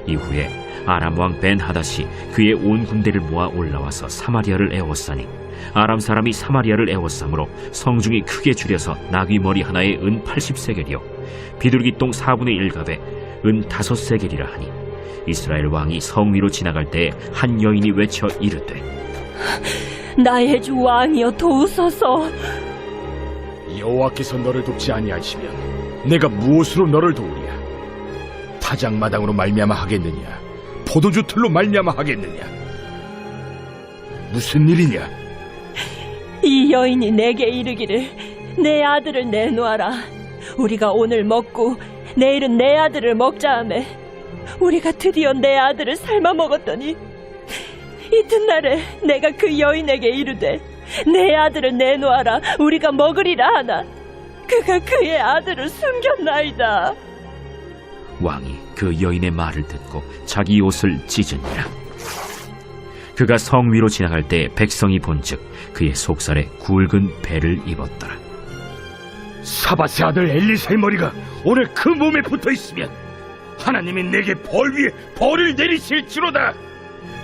이후에 아람 왕 벤하닷이 그의 온 군대를 모아 올라와서 사마리아를 에워싸니 아람 사람이 사마리아를 에워싸므로 성중이 크게 줄여서 나귀 머리 하나에 은 80세겔이요 비둘기 똥 4분의 1갑에 은 5세겔이라 하니 이스라엘 왕이 성 위로 지나갈 때에 한 여인이 외쳐 이르되 나의 주 왕이여 도우소서. 여호와께서 너를 돕지 아니하시면 내가 무엇으로 너를 도우랴? 타작마당으로 말미암아 하겠느냐? 포도주 틀로 말미암아 하겠느냐? 무슨 일이냐? 이 여인이 내게 이르기를 내 아들을 내놓아라. 우리가 오늘 먹고 내일은 내 아들을 먹자 하매 우리가 드디어 내 아들을 삶아 먹었더니 이튿날에 내가 그 여인에게 이르되 내 아들을 내놓아라 우리가 먹으리라 하나 그가 그의 아들을 숨겼나이다. 왕이 그 여인의 말을 듣고 자기 옷을 찢으니라. 그가 성 위로 지나갈 때 백성이 본즉 그의 속살에 굵은 배를 입었더라. 사밧의 아들 엘리사의 머리가 오늘 그 몸에 붙어 있으면 하나님이 내게 벌 위에 벌을 내리실지로다.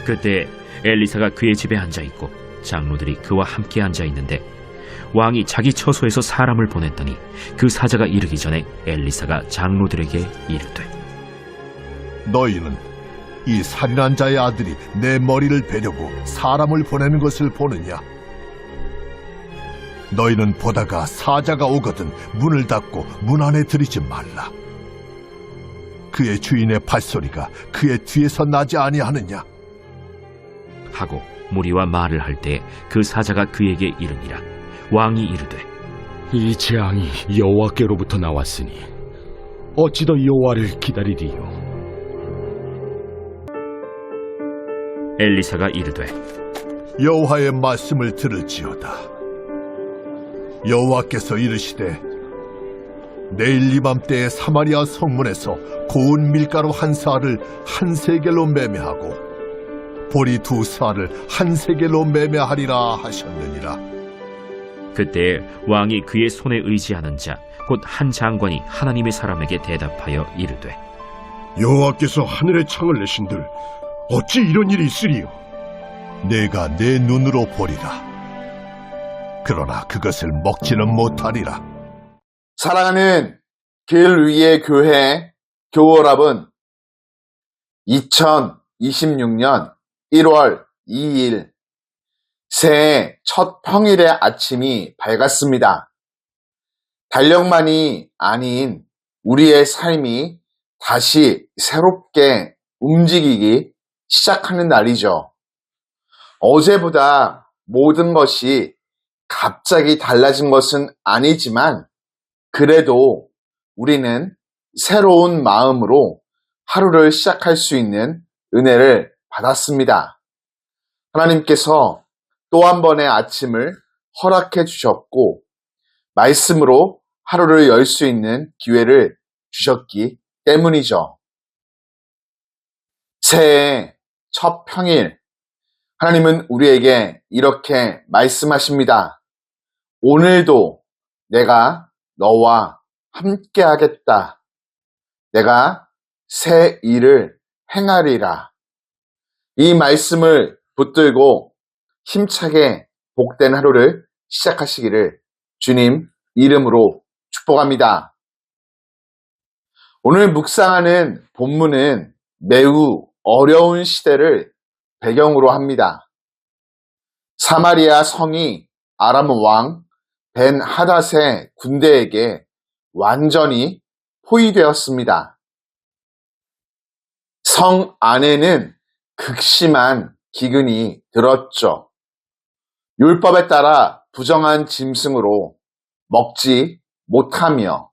그때 엘리사가 그의 집에 앉아있고 장로들이 그와 함께 앉아있는데 왕이 자기 처소에서 사람을 보냈더니 그 사자가 이르기 전에 엘리사가 장로들에게 이르되 너희는 이 살인한 자의 아들이 내 머리를 베려고 사람을 보내는 것을 보느냐? 너희는 보다가 사자가 오거든 문을 닫고 문 안에 들이지 말라. 그의 주인의 발소리가 그의 뒤에서 나지 아니하느냐? 하고 무리와 말을 할 때 그 사자가 그에게 이르니라. 왕이 이르되 이 재앙이 여호와께로부터 나왔으니 어찌 더 여호와를 기다리리요? 엘리사가 이르되 여호와의 말씀을 들을지어다. 여호와께서 이르시되 내일 이맘때에 사마리아 성문에서 고운 밀가루 한 사를 한 세겔로 매매하고 보리 2사를 한 세겔로 매매하리라 하셨느니라. 그때 왕이 그의 손에 의지하는 자 곧 한 장관이 하나님의 사람에게 대답하여 이르되 여호와께서 하늘의 창을 내신들 어찌 이런 일이 있으리요? 내가 내 눈으로 보리라. 그러나 그것을 먹지는 못하리라. 사랑하는 길 위의 교회 교월합은 2026년 1월 2일 새해 첫 평일의 아침이 밝았습니다. 달력만이 아닌 우리의 삶이 다시 새롭게 움직이기 시작하는 날이죠. 어제보다 모든 것이 갑자기 달라진 것은 아니지만 그래도 우리는 새로운 마음으로 하루를 시작할 수 있는 은혜를 받았습니다. 하나님께서 또 한 번의 아침을 허락해 주셨고 말씀으로 하루를 열 수 있는 기회를 주셨기 때문이죠. 새해 첫 평일 하나님은 우리에게 이렇게 말씀하십니다. 오늘도 내가 너와 함께 하겠다. 내가 새 일을 행하리라. 이 말씀을 붙들고 힘차게 복된 하루를 시작하시기를 주님 이름으로 축복합니다. 오늘 묵상하는 본문은 매우 어려운 시대를 배경으로 합니다. 사마리아 성이 아람 왕 벤하닷의 군대에게 완전히 포위되었습니다. 성 안에는 극심한 기근이 들었죠. 율법에 따라 부정한 짐승으로 먹지 못하며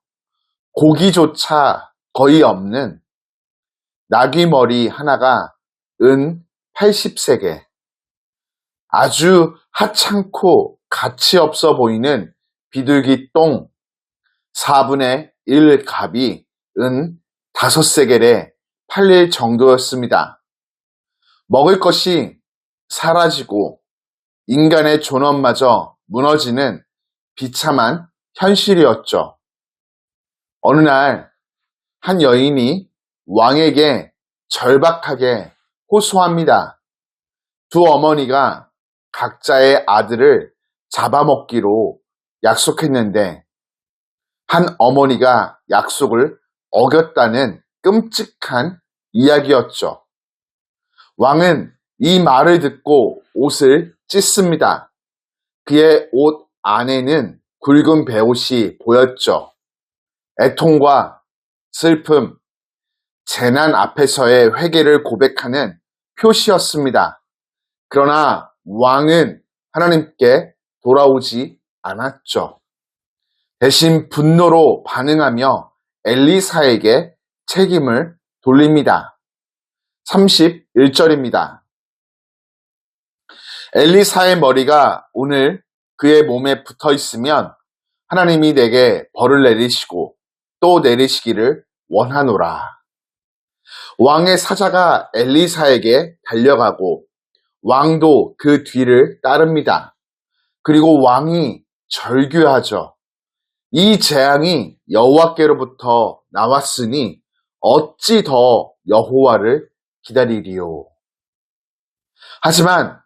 고기조차 거의 없는 나귀 머리 하나가 은 80세겔, 아주 하찮고 가치 없어 보이는 비둘기 똥 4분의 1갑이 은 5세겔에 팔릴 정도였습니다. 먹을 것이 사라지고 인간의 존엄마저 무너지는 비참한 현실이었죠. 어느 날 한 여인이 왕에게 절박하게 호소합니다. 두 어머니가 각자의 아들을 잡아먹기로 약속했는데 한 어머니가 약속을 어겼다는 끔찍한 이야기였죠. 왕은 이 말을 듣고 옷을 찢습니다. 그의 옷 안에는 굵은 베옷이 보였죠. 애통과 슬픔, 재난 앞에서의 회개를 고백하는 표시였습니다. 그러나 왕은 하나님께 돌아오지 않았죠. 대신 분노로 반응하며 엘리사에게 책임을 돌립니다. 31절입니다. 엘리사의 머리가 오늘 그의 몸에 붙어 있으면 하나님이 내게 벌을 내리시고 또 내리시기를 원하노라. 왕의 사자가 엘리사에게 달려가고 왕도 그 뒤를 따릅니다. 그리고 왕이 절규하죠. 이 재앙이 여호와께로부터 나왔으니 어찌 더 여호와를 기다리리요. 하지만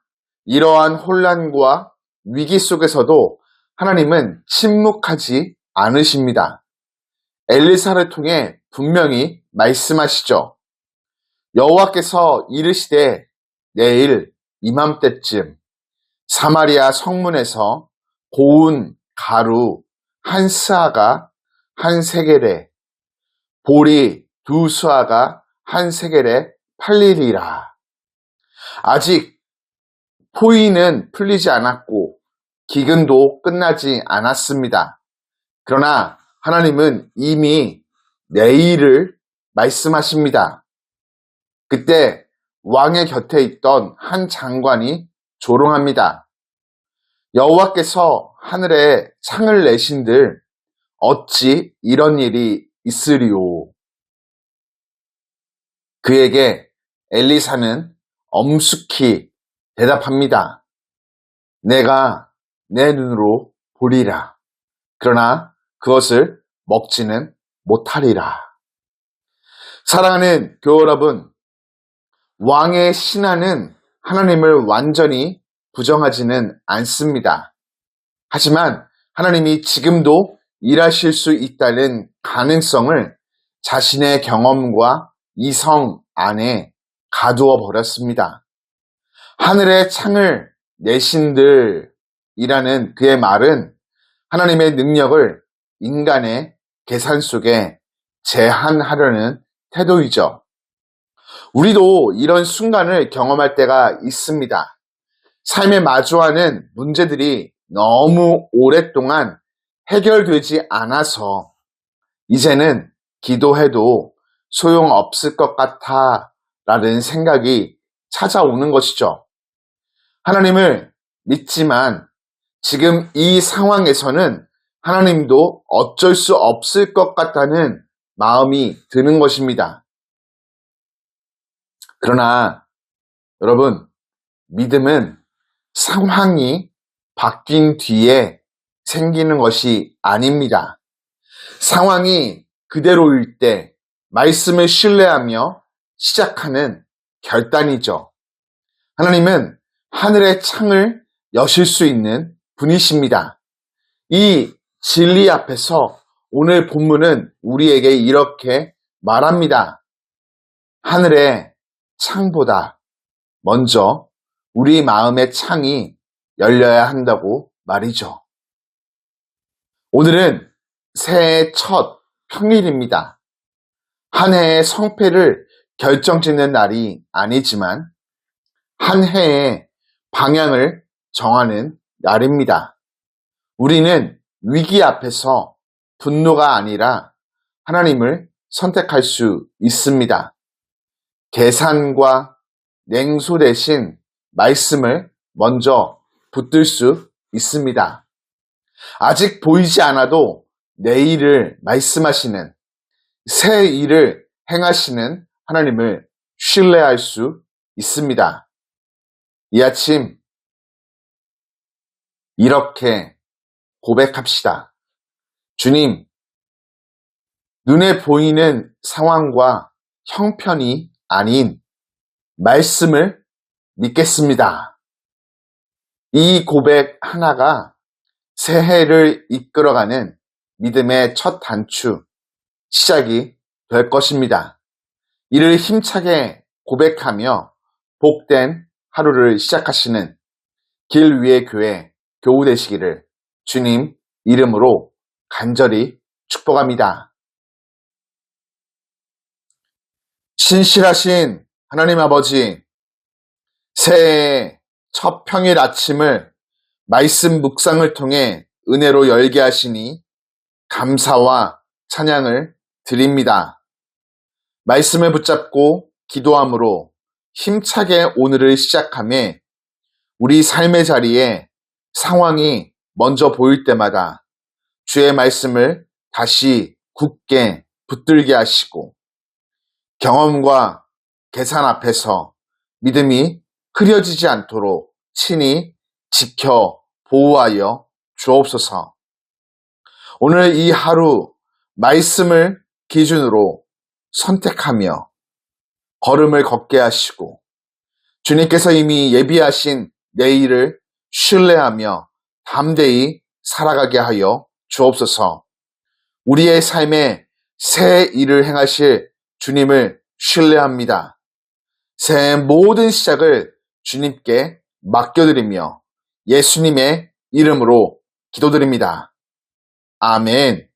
이러한 혼란과 위기 속에서도 하나님은 침묵하지 않으십니다. 엘리사를 통해 분명히 말씀하시죠. 여호와께서 이르시되 내일 이맘때쯤 사마리아 성문에서 고운 가루 한 스아가 한 세겔에 보리 두 스아가 한 세겔에 팔리리라. 아직 포위는 풀리지 않았고 기근도 끝나지 않았습니다. 그러나 하나님은 이미 내일을 말씀하십니다. 그때 왕의 곁에 있던 한 장관이 조롱합니다. 여호와께서 하늘에 창을 내신들 어찌 이런 일이 있으리오. 그에게 엘리사는 엄숙히 대답합니다. 내가 내 눈으로 보리라. 그러나 그것을 먹지는 못하리라. 사랑하는 교회 여러분, 왕의 신하는 하나님을 완전히 부정하지는 않습니다. 하지만 하나님이 지금도 일하실 수 있다는 가능성을 자신의 경험과 이성 안에 가두어 버렸습니다. 하늘의 창을 내신들이라는 그의 말은 하나님의 능력을 인간의 계산 속에 제한하려는 태도이죠. 우리도 이런 순간을 경험할 때가 있습니다. 삶에 마주하는 문제들이 너무 오랫동안 해결되지 않아서 이제는 기도해도 소용없을 것 같아 라는 생각이 찾아오는 것이죠. 하나님을 믿지만 지금 이 상황에서는 하나님도 어쩔 수 없을 것 같다는 마음이 드는 것입니다. 그러나 여러분, 믿음은 상황이 바뀐 뒤에 생기는 것이 아닙니다. 상황이 그대로일 때 말씀을 신뢰하며 시작하는 결단이죠. 하나님은 하늘의 창을 여실 수 있는 분이십니다. 이 진리 앞에서 오늘 본문은 우리에게 이렇게 말합니다. 하늘의 창보다 먼저 우리 마음의 창이 열려야 한다고 말이죠. 오늘은 새해의 첫 평일입니다. 한 해의 성패를 결정짓는 날이 아니지만 한 해의 방향을 정하는 날입니다. 우리는 위기 앞에서 분노가 아니라 하나님을 선택할 수 있습니다. 계산과 냉소 대신 말씀을 먼저 붙들 수 있습니다. 아직 보이지 않아도 내일을 말씀하시는, 새 일을 행하시는 하나님을 신뢰할 수 있습니다. 이 아침 이렇게 고백합시다. 주님, 눈에 보이는 상황과 형편이 아닌 말씀을 믿겠습니다. 이 고백 하나가 새해를 이끌어가는 믿음의 첫 단추, 시작이 될 것입니다. 이를 힘차게 고백하며 복된 하루를 시작하시는 길 위의 교회 교우 되시기를 주님 이름으로 간절히 축복합니다. 신실하신 하나님 아버지, 새해의 첫 평일 아침을 말씀 묵상을 통해 은혜로 열게 하시니 감사와 찬양을 드립니다. 말씀을 붙잡고 기도함으로 힘차게 오늘을 시작하며 우리 삶의 자리에 상황이 먼저 보일 때마다 주의 말씀을 다시 굳게 붙들게 하시고 경험과 계산 앞에서 믿음이 흐려지지 않도록 친히 지켜 보호하여 주옵소서. 오늘 이 하루 말씀을 기준으로 선택하며 걸음을 걷게 하시고 주님께서 이미 예비하신 내일을 신뢰하며 담대히 살아가게 하여 주옵소서. 우리의 삶에 새 일을 행하실 주님을 신뢰합니다. 새해 모든 시작을 주님께 맡겨드리며 예수님의 이름으로 기도드립니다. 아멘.